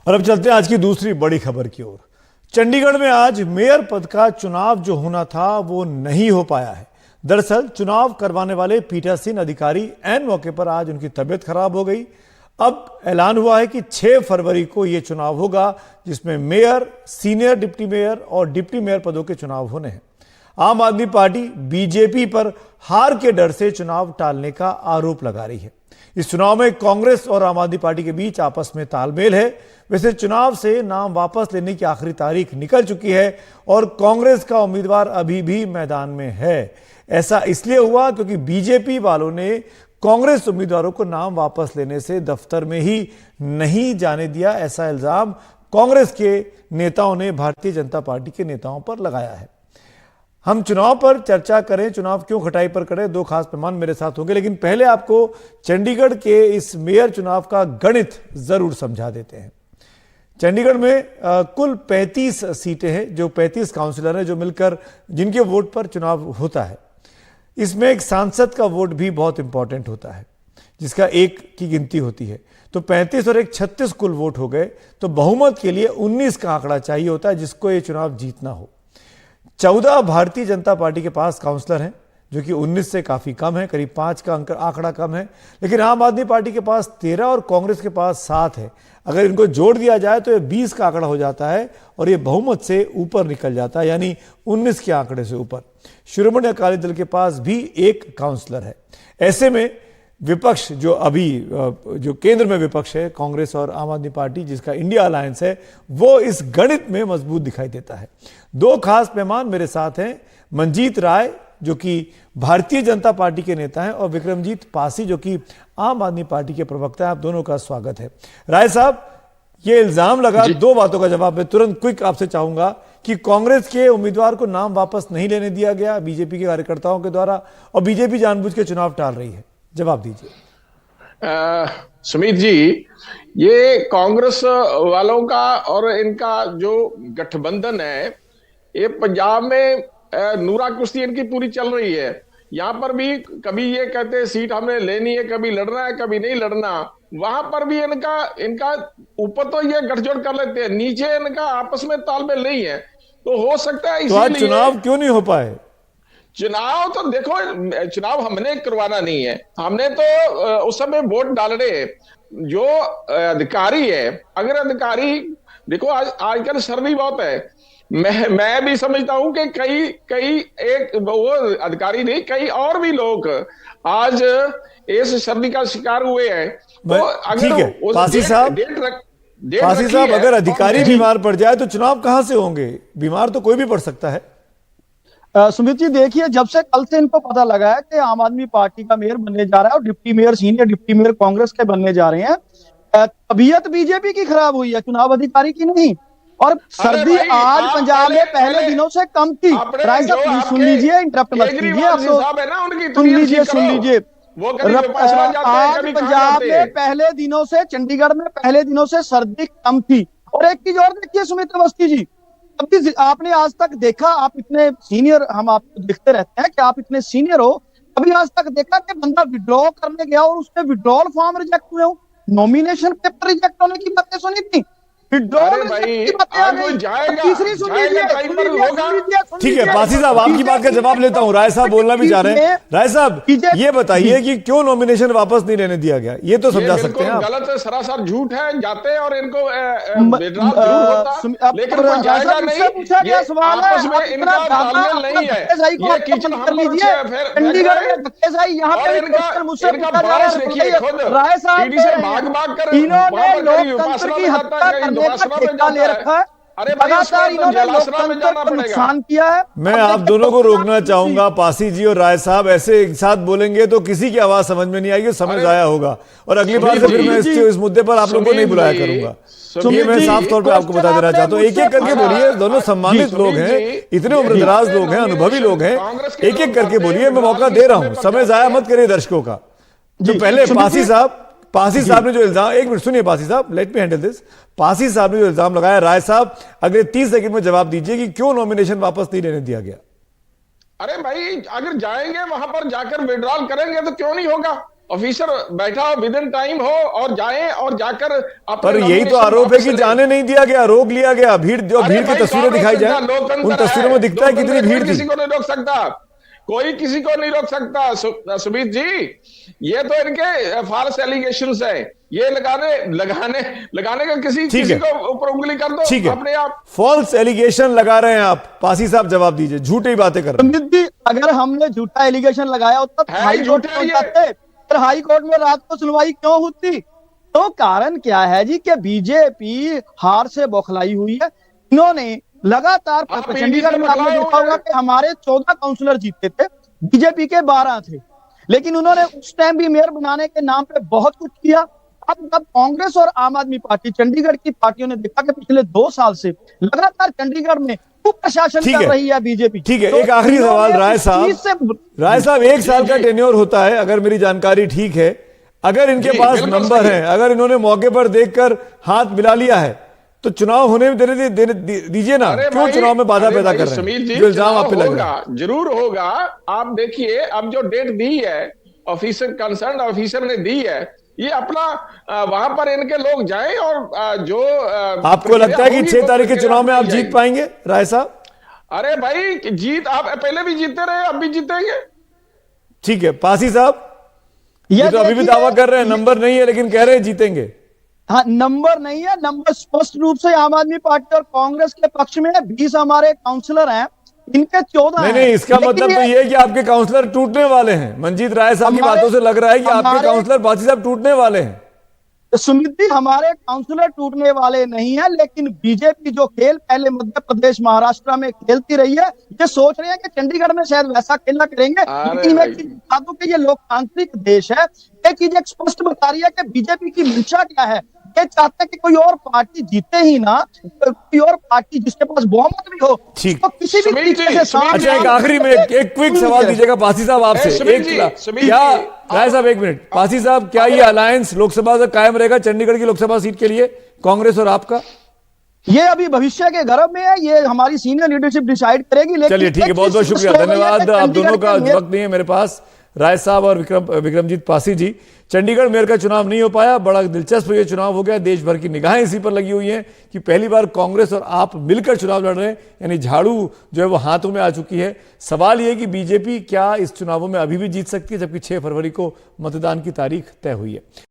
और अब चलते हैं आज की दूसरी बड़ी खबर की ओर। चंडीगढ़ में आज मेयर पद का चुनाव जो होना था वो नहीं हो पाया है। दरअसल चुनाव करवाने वाले पीठासीन अधिकारी ऐन मौके पर आज उनकी तबीयत खराब हो गई। अब ऐलान हुआ है कि 6 फरवरी को यह चुनाव होगा, जिसमें मेयर, सीनियर डिप्टी मेयर और डिप्टी मेयर पदों के चुनाव होने हैं। आम आदमी पार्टी बीजेपी पर हार के डर से चुनाव टालने का आरोप लगा रही है। इस चुनाव में कांग्रेस और आम आदमी पार्टी के बीच आपस में तालमेल है। वैसे चुनाव से नाम वापस लेने की आखिरी तारीख निकल चुकी है और कांग्रेस का उम्मीदवार अभी भी मैदान में है। ऐसा इसलिए हुआ क्योंकि बीजेपी वालों ने कांग्रेस उम्मीदवारों को नाम वापस लेने से दफ्तर में ही नहीं जाने दिया। ऐसा इल्जाम कांग्रेस के नेताओं ने भारतीय जनता पार्टी के नेताओं पर लगाया है। हम चुनाव पर चर्चा करें, चुनाव क्यों खटाई पर करें, 2 खास मेहमान मेरे साथ होंगे, लेकिन पहले आपको चंडीगढ़ के इस मेयर चुनाव का गणित जरूर समझा देते हैं। चंडीगढ़ में कुल 35 सीटें हैं, जो 35 काउंसिलर हैं जो मिलकर जिनके वोट पर चुनाव होता है। इसमें एक सांसद का वोट भी बहुत इंपॉर्टेंट होता है, जिसका 1 की गिनती होती है। तो 35 और 1 36 कुल वोट हो गए। तो बहुमत के लिए 19 का आंकड़ा चाहिए होता है, जिसको ये चुनाव जीतना हो। 14 भारतीय जनता पार्टी के पास काउंसलर हैं, जो कि 19 से काफी कम है, करीब 5 का आंकड़ा कम है। लेकिन आम आदमी पार्टी के पास 13 और कांग्रेस के पास 7 है। अगर इनको जोड़ दिया जाए तो ये 20 का आंकड़ा हो जाता है और ये बहुमत से ऊपर निकल जाता है, यानी 19 के आंकड़े से ऊपर। शिरोमणि अकाली दल के पास भी 1 काउंसलर है। ऐसे में विपक्ष जो केंद्र में विपक्ष है, कांग्रेस और आम आदमी पार्टी, जिसका इंडिया अलायंस है, वो इस गणित में मजबूत दिखाई देता है। 2 खास मेहमान मेरे साथ हैं, मंजीत राय जो कि भारतीय जनता पार्टी के नेता हैं और विक्रमजीत पासी जो कि आम आदमी पार्टी के प्रवक्ता हैं। आप दोनों का स्वागत है। राय साहब, ये इल्जाम लगा, 2 बातों का जवाब मैं तुरंत क्विक आपसे चाहूंगा कि कांग्रेस के उम्मीदवार को नाम वापस नहीं लेने दिया गया बीजेपी के कार्यकर्ताओं के द्वारा और बीजेपी जानबूझ के चुनाव टाल रही है। जवाब दीजिए। सुमित जी, ये कांग्रेस वालों का और इनका जो गठबंधन है, ये पंजाब में नूरा कुश्ती इनकी पूरी चल रही है। यहां पर भी कभी ये कहते हैं सीट हमने लेनी है, कभी लड़ना है, कभी नहीं लड़ना। वहां पर भी इनका ऊपर तो ये गठजोड़ कर लेते हैं, नीचे इनका आपस में तालमेल नहीं है। तो हो सकता है तो आज चुनाव क्यों नहीं हो पाए? चुनाव तो देखो, चुनाव हमने करवाना नहीं है, हमने तो उस समय वोट डालने हैं। जो अधिकारी है, अगर अधिकारी देखो, आजकल सर्दी बहुत है। मैं भी समझता हूं कि कई एक वो अधिकारी नहीं, कई और भी लोग आज इस सर्दी का शिकार हुए हैं। तो अगर पासी साहब, अगर अधिकारी बीमार पड़ जाए तो चुनाव कहां से होंगे? बीमार तो कोई भी पड़ सकता है। सुमित जी, देखिए, जब से कल से इनको पता लगा है कि आम आदमी पार्टी का मेयर बनने जा रहा है और deputy mayor, senior deputy mayor Congress के बनने जा रहे हैं, तबीयत बीजेपी की खराब हुई है, चुनाव अधिकारी की नहीं। और सर्दी आज पंजाब में पहले दिनों से कम थी। राय साहब सुन लीजिए, इंटरप्ट मत कीजिए आप। सुन लीजिए। आज पंजाब में पहले दिनों से, चंडीगढ़ में पहले दिनों से सर्दी कम थी। और एक चीज और देखिए सुमित अवस्थी जी, अभी आपने आज तक देखा, आप इतने सीनियर, हम आपको देखते रहते हैं कि आप इतने सीनियर हो, अभी आज तक देखा कि बंदा विड्रॉ करने गया और उसके विड्रॉल फॉर्म रिजेक्ट हुए हो, नॉमिनेशन पेपर रिजेक्ट होने की बातें सुनी थी। ठीक है पासी साहब, आपकी बात का जवाब लेता हूं। राय साहब बोलना भी चाह रहे हैं। राय साहब, ये बताइए कि क्यों नॉमिनेशन वापस नहीं लेने दिया गया? ये तो समझा सकते हैं आप। गलत है, सरासर झूठ है। जाते हैं और इनको लेकिन कोई जाएगा नहीं। ये आपस में इनका तालमेल नहीं है। ये किचन हम चंडीगढ़ में धक्केशाही, यहाँ पे इनका बारिश देखिए खुद, टीडी से भाग कर इन्होंने लोकतंत्र की हत्या करने का ठेका ले रखा है। लगातार इन्होंने लोकतंत्र को नुकसान किया है। मैं आप दोनों को रोकना चाहूंगा, पासी जी और राय साहब। ऐसे एक साथ बोलेंगे तो किसी की आवाज समझ में नहीं आएगी, समय जाया होगा। और अगली बार से फिर मैं इस मुद्दे पर आप लोगों को नहीं बुलाया करूंगा। ये मैं साफ तौर पे आपको बता देना चाहता हूँ। एक एक करके बोलिए, दोनों सम्मानित लोग हैं, इतने उम्रदराज लोग हैं, अनुभवी लोग हैं। एक एक करके बोलिए, मैं मौका दे रहा हूं, समय जाया मत करिए दर्शकों का। तो पहले पासी साहब ने जो इल्जाम, एक मिनट सुनिए पासी साहब, let me handle this. Pasi साहब ने जो इल्जाम लगाया, राय साहब अगले 30 सेकंड में जवाब दीजिए कि क्यों नॉमिनेशन वापस नहीं लेने दिया गया। अरे भाई, अगर जाएंगे वहां पर जाकर विड्रॉल करेंगे तो क्यों नहीं होगा? ऑफिसर बैठा हो, विद इन टाइम हो और जाए और जाकर अपने पर यही तो nomination आरोप है वापस कि ले। जाने नहीं दिया गया, रोक लिया गया। भीड़ जो अरे भीड़ की भाई, तस्वीरें दिखाई जाए, लोकतंत्र उन तस्वीरों में दिखता है कितनी लोकतंत्र भीड़ किसी थी। को नहीं रोक सकता, कोई किसी को नहीं रोक सकता। सुमित जी, ये तो इनके फॉल्स एलिगेशंस है, ये लगाने का किसी है। को ऊपर उंगली कर दो ठीक है, अपने आप। फॉल्स एलिगेशन लगा रहे हैं आप। पासी साहब जवाब दीजिए, झूठी बातें कर रहे हैं। सुमित जी, अगर हमने झूठा एलिगेशन लगाया होता तो है हाई कोर्ट झूठा में ये। जाते, फिर हाई कोर्ट में रात को सुनवाई क्यों होती? तो कारण क्या है जी कि बीजेपी हार से बौखलाई हुई है। इन्होंने लगातार आप चंडीगढ़ में आपने बौखलाए देखा हुए होगा हैं। कि हमारे 14 काउंसलर जीते थे, बीजेपी के 12 थे, लेकिन उन्होंने उस टाइम भी मेयर बनाने के नाम पे बहुत कुछ किया। अब जब कांग्रेस और आम आदमी पार्टी, चंडीगढ़ की पार्टियों ने देखा कि पिछले 2 साल से लगातार चंडीगढ़ में कुप्रशासन ठीक कर है। रही है बीजेपी। ठीक है, तो एक आखिरी इन्होंने सवाल राय उस साहब। चीज से- राय साहब, 1 साल का टेन्योर होता है, अगर मेरी जानकारी ठीक है। अगर इनके जी, पास बिल्कुल नंबर सही है, अगर इन्होंने मौके पर देखकर हाथ मिला लिया है, तो चुनाव होने में दीजिए ना। अरे क्यों भाई, चुनाव में बाधा अरे पैदा भाई, कर रहे सुमित हैं जी, जो इल्जाम आप पे चुनाव लग रहा है? होगा, जरूर होगा। आप देखिए, अब जो डेट दी है, ऑफिसर कंसर्न ऑफिसर ने दी है, ये अपना वहां पर इनके लोग जाएं और जो आपको लगता है कि 6 तारीख के चुनाव में आप जीत पाएंगे राय साहब? अरे भाई, जीत आप पहले भी जीते रहे, अब भी जीतेंगे। ठीक है, पासी साहब, ये तो अभी भी दावा कर रहे हैं नंबर नहीं है, लेकिन कह रहे हैं जीतेंगे। हाँ, नंबर नहीं है, नंबर स्पष्ट रूप से आम आदमी पार्टी और कांग्रेस के पक्ष में है। 20 हमारे काउंसलर हैं, इनके 14 नहीं हैं। नहीं, इसका लेकिन मतलब तो ये है कि आपके काउंसलर टूटने वाले हैं। मंजीत राय साहब की हमारे- बातों से लग रहा है कि आपके हमारे- काउंसलर पासी साहब टूटने वाले हैं। सुमित जी, हमारे काउंसलर टूटने वाले नहीं है, लेकिन बीजेपी जो खेल पहले मध्य प्रदेश महाराष्ट्र में खेलती रही है, ये सोच रहे हैं कि चंडीगढ़ में शायद वैसा खेलना करेंगे। लेकिन मैं चीज बता दूं कि ये लोकतांत्रिक देश है। ये चीज एक स्पष्ट बता रही है कि बीजेपी की मंशा क्या है। ये चाहते हैं कि कोई और पार्टी जीते ही ना, कोई और पार्टी जिसके पास बहुमत भी हो, ठीक। उसको किसी भी सुमित तरीके जी, से सुमित अच्छा, एक आखिरी में एक क्विक सवाल दीजिएगा पासी साहब आपसे। सुमित जी, क्या राय साहब, 1 मिनट। पासी साहब, क्या ये अलायंस लोकसभा से कायम रहेगा चंडीगढ़ की लोकसभा सीट के लिए, कांग्रेस और आपका? ये अभी भविष्य के गर्भ में है, ये हमारी सीनियर लीडरशिप डिसाइड करेगी। लेकिन चलिए, ठीक है, बहुत बहुत शुक्रिया, धन्यवाद। आप दोनों का वक्त नहीं है मेरे पास, राय साहब और विक्रमजीत पासी जी। चंडीगढ़ मेयर का चुनाव नहीं हो पाया, बड़ा दिलचस्प ये चुनाव हो गया। देश भर की निगाहें इसी पर लगी हुई हैं कि पहली बार कांग्रेस और आप मिलकर चुनाव लड़ रहे हैं, यानी झाड़ू जो है वो हाथों में आ चुकी है। सवाल ये कि बीजेपी क्या इस चुनावों में अभी भी जीत सकती है, जबकि 6 फरवरी को मतदान की तारीख तय हुई है।